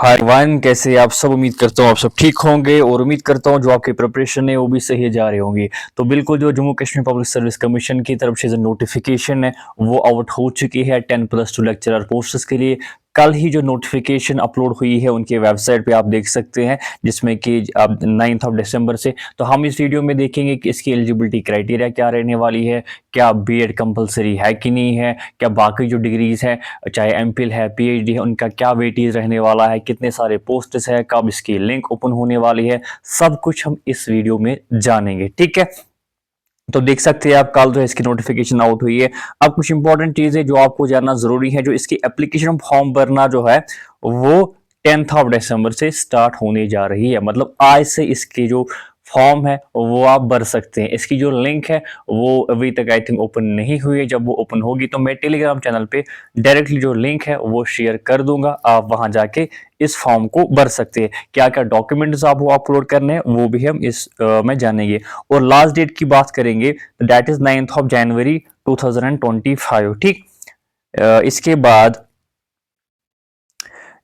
हाय one, कैसे आप सब। उम्मीद करता हूँ आप सब ठीक होंगे और उम्मीद करता हूँ जो आपकी प्रिपरेशन है वो भी सही जा रही होंगी। तो बिल्कुल जो Jammu Kashmir public service commission की तरफ से जो नोटिफिकेशन है वो आउट हो चुकी है 10+2 लेक्चरर पोस्ट्स के लिए। कल ही जो नोटिफिकेशन अपलोड हुई है उनके वेबसाइट पे आप देख सकते हैं, जिसमें कि अब 9 से। तो हम इस वीडियो में देखेंगे कि इसकी एलिजिबिलिटी क्राइटेरिया क्या रहने वाली है, क्या बीएड कंपलसरी है कि नहीं है, क्या बाकी जो डिग्रीज हैं चाहे एमफिल है, पीएचडी है, उनका क्या वेटेज रहने वाला है, कितने सारे पोस्ट्स है, कब इसकी लिंक ओपन होने वाली है, सब कुछ हम इस वीडियो में जानेंगे। ठीक है, तो देख सकते हैं आप कल जो है इसकी नोटिफिकेशन आउट हुई है। अब कुछ इंपॉर्टेंट चीजें जो आपको जानना जरूरी है, जो इसकी एप्लीकेशन फॉर्म भरना जो है वो 10 दिसंबर से स्टार्ट होने जा रही है। मतलब आज से इसकी जो फॉर्म है वो आप भर सकते हैं। इसकी जो लिंक है वो अभी तक आई थिंक ओपन नहीं हुई है। जब वो ओपन होगी तो मैं टेलीग्राम चैनल पे डायरेक्टली जो लिंक है वो शेयर कर दूंगा, आप वहां जाके इस फॉर्म को भर सकते हैं। क्या क्या डॉक्यूमेंट्स आपको अपलोड करने हैं वो भी हम इस में जानेंगे। और लास्ट डेट की बात करेंगे तो दैट इज 9 जनवरी 2025। ठीक, इसके बाद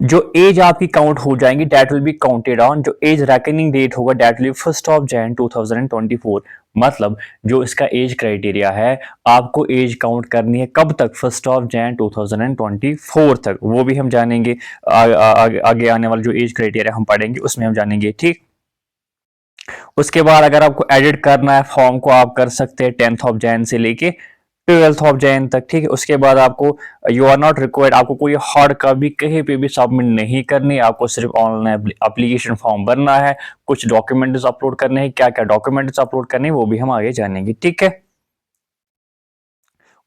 जो एज आपकी काउंट हो जाएंगी that will be counted on, जो एज रेकनिंग डेट होगा दैट विल बी 1 जनवरी 2024। मतलब जो इसका एज क्राइटेरिया है, आपको एज काउंट करनी है कब तक, 1 जनवरी 2024 तक, वो भी हम जानेंगे। आगे आने वाला जो एज क्राइटेरिया हम पढ़ेंगे उसमें हम जानेंगे। ठीक, उसके बाद अगर आपको एडिट करना है फॉर्म को आप कर सकते हैं 10 जनवरी से लेके 12 जनवरी तक। ठीक है, उसके बाद आपको यू आर नॉट रिक्वायर्ड, आपको कोई हार्ड कॉपी कहीं पे भी सबमिट नहीं करनी, आपको सिर्फ ऑनलाइन एप्लीकेशन फॉर्म भरना है, कुछ डॉक्यूमेंट्स अपलोड करने हैं। क्या क्या डॉक्यूमेंट्स अपलोड करने हैं वो भी हम आगे जानेंगे। ठीक है,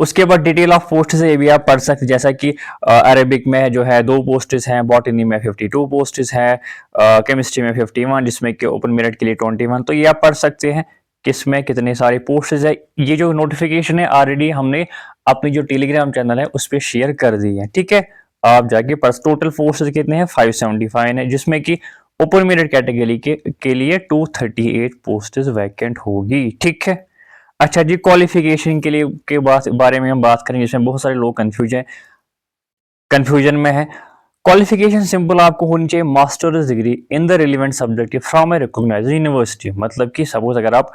उसके बाद डिटेल ऑफ पोस्ट से भी आप पढ़ सकते हैं, जैसा कि अरेबिक में जो है 2 पोस्ट्स हैं, बॉटनी में 52 पोस्ट्स हैं, केमिस्ट्री में 51, जिसमें कि ओपन मेरिट के लिए 21। तो ये आप पढ़ सकते हैं किसमें कितने सारे पोस्ट्स है। ये जो नोटिफिकेशन है ऑलरेडी हमने अपनी जो टेलीग्राम चैनल है उस पर शेयर कर दी है। ठीक है, आप जाके पढ़। टोटल पोस्ट्स कितने हैं, 575 है, जिसमें कि ओपन मेरिट कैटेगरी के लिए 238 पोस्ट वैकेंट होगी। ठीक है, अच्छा जी, क्वालिफिकेशन के लिए बारे में हम बात करेंगे, जिसमें बहुत सारे लोग कंफ्यूजन में है। क्वालिफिकेशन सिंपल आपको होनी चाहिए, masters degree in the relevant subject from a recognised university. मतलब कि सपोज अगर आप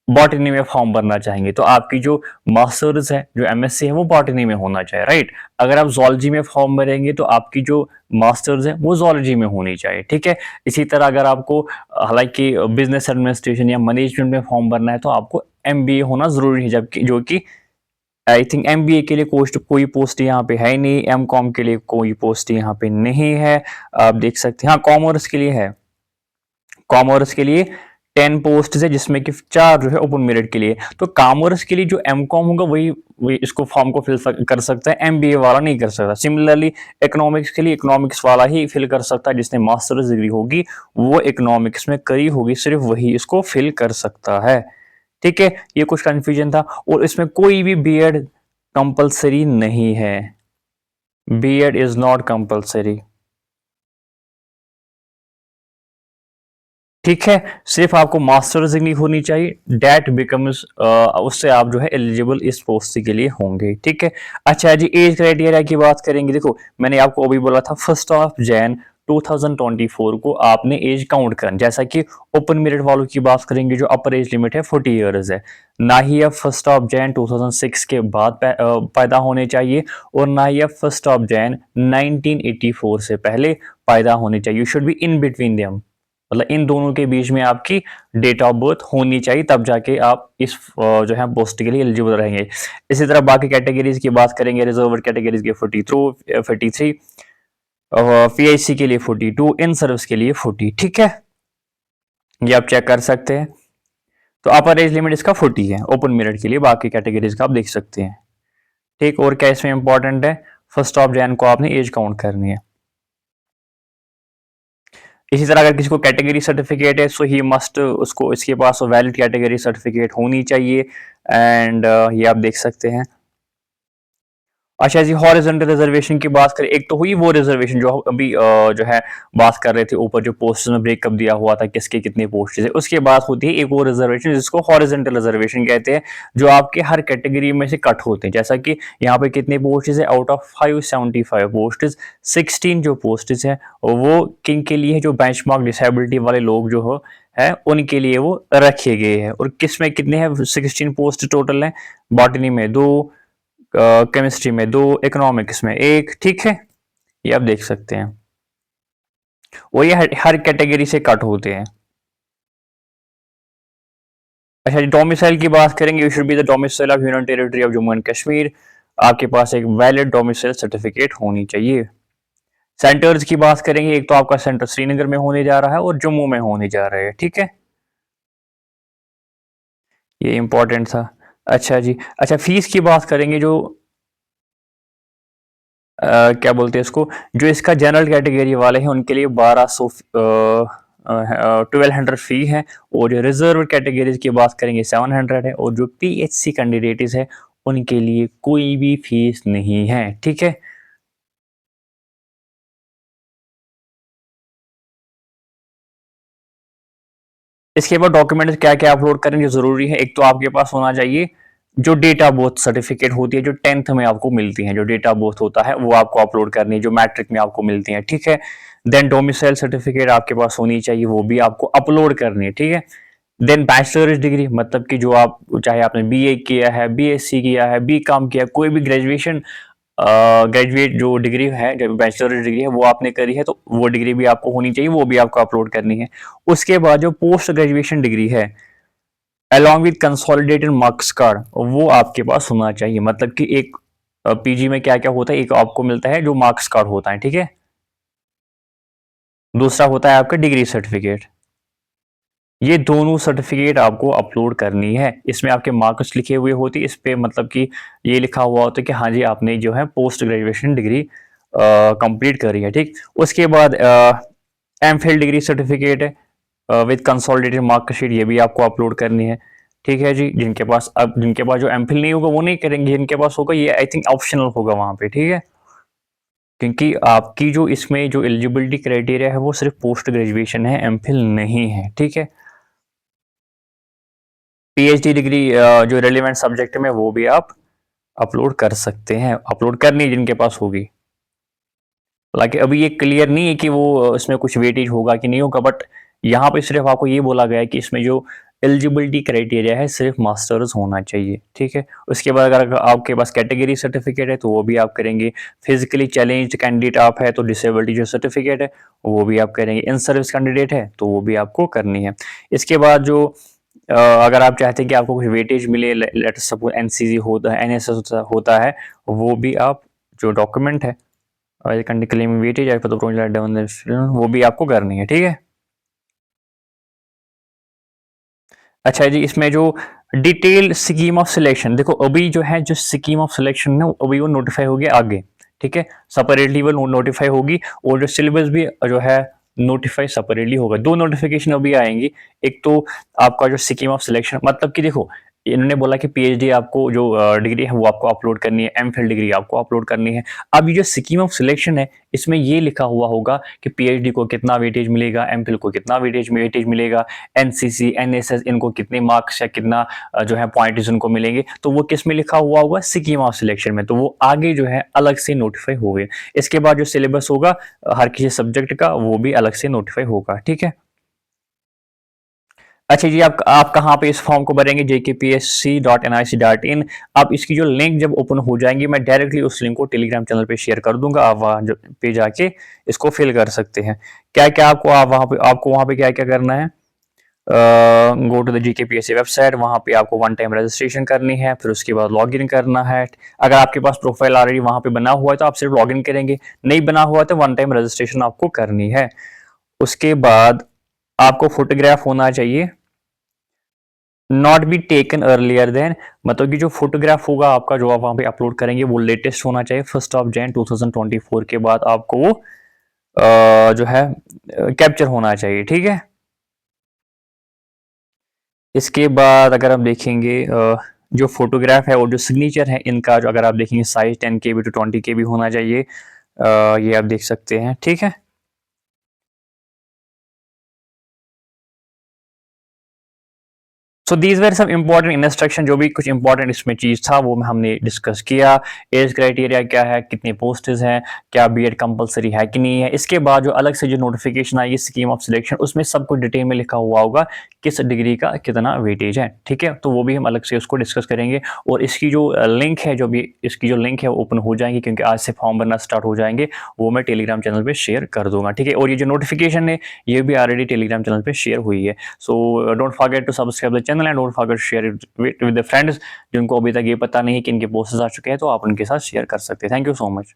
बॉटनी में फॉर्म भरना चाहेंगे तो आपकी जो मास्टर्स है, जो एमएससी है, वो बॉटनी में होना चाहिए, राइट। अगर आप जोलॉजी में फॉर्म भरेंगे तो आपकी जो मास्टर्स है वो जोलॉजी में होनी चाहिए। ठीक है, इसी तरह अगर आपको हालांकि बिजनेस एडमिनिस्ट्रेशन या मैनेजमेंट में फॉर्म भरना है तो आपको एमबीए होना जरूरी है, जबकि जो कि आई थिंक एमबीए के लिए कोई पोस्ट यहाँ पे है नहीं, एमकॉम के लिए कोई पोस्ट यहाँ पे नहीं है। आप देख सकते हैं, हाँ कॉमर्स के लिए है। कॉमर्स के लिए 10 पोस्ट है, जिसमें कि 4 जो है ओपन मेरिट के लिए। तो कॉमर्स के लिए जो एमकॉम होगा वही इसको फॉर्म को फिल कर सकता है, एमबीए वाला नहीं कर सकता। सिमिलरली इकोनॉमिक्स के लिए इकोनॉमिक्स वाला ही फिल कर सकता है, जिसने मास्टर्स डिग्री होगी वो इकोनॉमिक्स में करी होगी, सिर्फ वही इसको फिल कर सकता है। ठीक है, ये कुछ कंफ्यूजन था। और इसमें कोई भी बीएड कंपलसरी नहीं है, बीएड इज नॉट कंपलसरी। ठीक है, सिर्फ आपको मास्टर्स डिग्री होनी चाहिए, डेट बिकम्स उससे आप जो है एलिजिबल इस पोस्ट के लिए होंगे। ठीक है, अच्छा जी, एज क्राइटेरिया की बात करेंगे। देखो मैंने आपको अभी बोला था 1 जनवरी 2024 को आपने एज काउंट करना। जैसा कि ओपन मेरिट वालों की बात करेंगे, जो अपर एज लिमिट है 40 ईयर्स है। ना ही आप 1 जनवरी 2006 के बाद पैदा होने चाहिए, और ना ही आप 1 जनवरी 1984 से पहले पैदा होने चाहिए। You should be in between them, मतलब इन दोनों के बीच में आपकी डेट ऑफ बर्थ होनी चाहिए, तब जाके आप इस जो है पोस्ट के लिए एलिजिबल रहेंगे। इसी तरह बाकी कैटेगरीज की बात करेंगे, रिजर्व कैटेगरीज के 43, पीएचसी के लिए 42, इन सर्विस के लिए 40। ठीक है, ये आप चेक कर सकते हैं। तो अपर एज लिमिट इसका 40 है ओपन मेरिट के लिए, बाकी कैटेगरीज का आप देख सकते हैं। ठीक, और क्या इसमें इंपॉर्टेंट है, 1 जनवरी को आपने एज काउंट करनी है। इसी तरह अगर किसी को कैटेगरी सर्टिफिकेट है सो ही मस्ट, उसको इसके पास वैलिड कैटेगरी सर्टिफिकेट होनी चाहिए। एंड ये आप देख सकते हैं। अच्छा जी, हॉरिजॉन्टल रिजर्वेशन की बात करें, एक तो हुई वो रिजर्वेशन जो अभी जो है बात कर रहे थे, ऊपर जो पोस्ट में ब्रेकअप दिया हुआ था किसके कितने पोस्ट है। उसके बाद होती है एक और रिजर्वेशन जिसको हॉरिजॉन्टल रिजर्वेशन कहते हैं, जो आपके हर कैटेगरी में से कट होते हैं। जैसा कि यहाँ पे कितने पोस्ट है, आउट ऑफ 575 पोस्ट 16 जो पोस्ट है वो किन के लिए है, जो बेंचमार्क डिसेबिलिटी वाले लोग जो हो है उनके लिए वो रखे गए हैं। और किस में कितने हैं, 16 पोस्ट टोटल है। बॉटनी में 2, केमिस्ट्री में 2, इकोनॉमिक्स में 1, ठीक है, ये आप देख सकते हैं। और ये हर कैटेगरी से कट होते हैं। अच्छा जी, डोमिसाइल की बात करेंगे, you should be the domicile of union territory of Jammu and Kashmir. आपके पास एक वैलिड डोमिसाइल सर्टिफिकेट होनी चाहिए। सेंटर्स की बात करेंगे, एक तो आपका सेंटर श्रीनगर में होने जा रहा है और जम्मू में होने जा रहा है, ठीक है, ये इंपॉर्टेंट था। अच्छा जी, अच्छा फीस की बात करेंगे, जो क्या बोलते हैं इसको, जो इसका जनरल कैटेगरी वाले हैं उनके लिए 1200 1200 फी है। और जो रिजर्व कैटेगरीज की बात करेंगे 700 है। और जो पीएचसी कैंडिडेट्स है उनके लिए कोई भी फीस नहीं है, ठीक है। इसके बाद डॉक्यूमेंट क्या क्या अपलोड करें जो जरूरी है, एक तो आपके पास होना चाहिए जो डेट ऑफ बर्थ सर्टिफिकेट होती है, जो 10th में आपको मिलती है, जो डेट ऑफ बर्थ होता है वो आपको अपलोड करनी है, जो मैट्रिक में आपको मिलती है, ठीक है। देन डोमिसाइल सर्टिफिकेट आपके पास होनी चाहिए, वो भी आपको अपलोड करनी है, ठीक है। देन बैचलर्स डिग्री, मतलब कि जो आप चाहे आपने बीए किया है, बीएससी किया है, बीकॉम किया है, कोई भी ग्रेजुएशन ग्रेजुएट जो डिग्री है, जो बैचलर डिग्री है वो आपने करी है, तो वो डिग्री भी आपको होनी चाहिए, वो भी आपको अपलोड करनी है। उसके बाद जो पोस्ट ग्रेजुएशन डिग्री है along with consolidated marks card, वो आपके पास होना चाहिए। मतलब कि एक पीजी में क्या क्या होता है, एक आपको मिलता है जो मार्क्स कार्ड होता है, ठीक है, दूसरा होता है आपका डिग्री सर्टिफिकेट। ये दोनों सर्टिफिकेट आपको अपलोड करनी है। इसमें आपके मार्क्स लिखे हुए होते हैं, इस पे मतलब कि ये लिखा हुआ होता है कि हाँ जी आपने जो है पोस्ट ग्रेजुएशन डिग्री कंप्लीट करी है, ठीक। उसके बाद एम फिल डिग्री सर्टिफिकेट है विद कंसोलिडेटेड मार्कशीट, ये भी आपको अपलोड करनी है, ठीक है जी। जिनके पास जो एम फिल नहीं होगा वो नहीं करेंगे, जिनके पास होगा ये आई थिंक ऑप्शनल होगा वहां पे, ठीक है। क्योंकि आपकी जो इसमें जो एलिजिबिलिटी क्राइटेरिया है वो सिर्फ पोस्ट ग्रेजुएशन है, एम फिल नहीं है, ठीक है। पीएचडी डिग्री जो रेलिवेंट सब्जेक्ट में वो भी आप अपलोड कर सकते हैं, अपलोड करनी है जिनके पास होगी। हालांकि अभी ये क्लियर नहीं है कि वो इसमें कुछ वेटेज होगा कि नहीं होगा, बट यहाँ पे सिर्फ आपको ये बोला गया है कि इसमें जो एलिजिबिलिटी क्राइटेरिया है सिर्फ मास्टर्स होना चाहिए, ठीक है। उसके बाद अगर आपके पास कैटेगरी सर्टिफिकेट है तो वो भी आप करेंगे। फिजिकली चैलेंज्ड कैंडिडेट आप है तो डिसेबिलिटी जो सर्टिफिकेट है वो भी आप करेंगे। इन सर्विस कैंडिडेट है तो वो भी आपको करनी है। इसके बाद जो अगर आप चाहते हैं कि आपको कुछ वेटेज मिले, लेट सपोज एनसीसी होता है, एनएसएस होता है, वो भी आप जो डॉक्यूमेंट है क्लेम वेटेज वो भी आपको करनी है, ठीक है। अच्छा जी, इसमें जो डिटेल स्कीम ऑफ सिलेक्शन देखो, अभी जो है जो स्कीम ऑफ सिलेक्शन है अभी वो नोटिफाई होगी आगे, ठीक है, सेपरेटली वो नोटिफाई होगी। और जो सिलेबस भी जो है नोटिफाई सेपरेटली होगा। दो नोटिफिकेशन अभी आएंगी, एक तो आपका जो स्कीम ऑफ सिलेक्शन, मतलब कि देखो इन्होंने बोला कि पीएचडी आपको जो डिग्री है वो आपको अपलोड करनी है, एमफिल डिग्री आपको अपलोड करनी है। अब ये जो स्कीम ऑफ सिलेक्शन है इसमें ये लिखा हुआ होगा कि पीएचडी को कितना वेटेज मिलेगा, एमफिल को कितना वेटेज मिलेगा, एनसीसी एनएसएस इनको कितने मार्क्स या कितना जो है पॉइंट्स उनको मिलेंगे, तो वो किस में लिखा हुआ होगा, स्कीम ऑफ सिलेक्शन में। तो वो आगे जो है अलग से नोटिफाई हो गए। इसके बाद जो सिलेबस होगा हर किसी सब्जेक्ट का वो भी अलग से नोटिफाई होगा, ठीक है। अच्छा जी, आप कहाँ पे इस फॉर्म को भरेंगे, jkpsc.nic.in। आप इसकी जो लिंक जब ओपन हो जाएंगी मैं डायरेक्टली उस लिंक को टेलीग्राम चैनल पे शेयर कर दूंगा, आप वहां पे जाके इसको फिल कर सकते हैं। क्या क्या आपको वहां पे क्या क्या करना है, गो टू द जीकेपीएससी वेबसाइट, वहां पे आपको वन टाइम रजिस्ट्रेशन करनी है, फिर उसके बाद लॉग इन करना है। अगर आपके पास प्रोफाइल ऑलरेडी वहां पे बना हुआ है तो आप सिर्फ लॉग इन करेंगे, नहीं बना हुआ तो वन टाइम रजिस्ट्रेशन आपको करनी है। उसके बाद आपको फोटोग्राफ होना चाहिए, not be taken earlier than, मतलब कि जो फोटोग्राफ होगा आपका जो आप वहां पे अपलोड करेंगे वो लेटेस्ट होना चाहिए 1 जनवरी 2024 के बाद आपको वो जो है कैप्चर होना चाहिए, ठीक है। इसके बाद अगर हम देखेंगे जो फोटोग्राफ है और जो सिग्नेचर है इनका, जो अगर आप देखेंगे साइज 10 KB टू 20 KB होना चाहिए। ये आप देख सकते हैं, ठीक है। सो दीज वेर सब इंपॉर्टेंट इंस्ट्रक्शन, जो भी कुछ इंपॉर्टेंट इसमें चीज था वो हमने डिस्कस किया। एज क्राइटेरिया क्या है, कितने पोस्टेज हैं, क्या बीएड कंपलसरी है कि नहीं है। इसके बाद जो अलग से जो नोटिफिकेशन आएगी स्कीम ऑफ सिलेक्शन, उसमें सब कुछ डिटेल में लिखा हुआ होगा किस डिग्री का कितना वेटेज है, ठीक है। तो वो भी हम अलग से उसको डिस्कस करेंगे। और इसकी जो लिंक है, जो भी इसकी जो लिंक है वो ओपन हो जाएंगी, क्योंकि आज से फॉर्म भरना स्टार्ट हो जाएंगे। वो मैं टेलीग्राम चैनल पर शेयर कर दूंगा, ठीक है। और ये जो नोटिफिकेशन है ये भी ऑलरेडी टेलीग्राम चैनल पर शेयर हुई है। So don't forget to subscribe the channel and don't forget share it with the friends जिनको अभी तक ये पता नहीं कि इनके पोस्ट्स आ चुके हैं, तो आप उनके साथ शेयर कर सकते हैं। Thank you so much.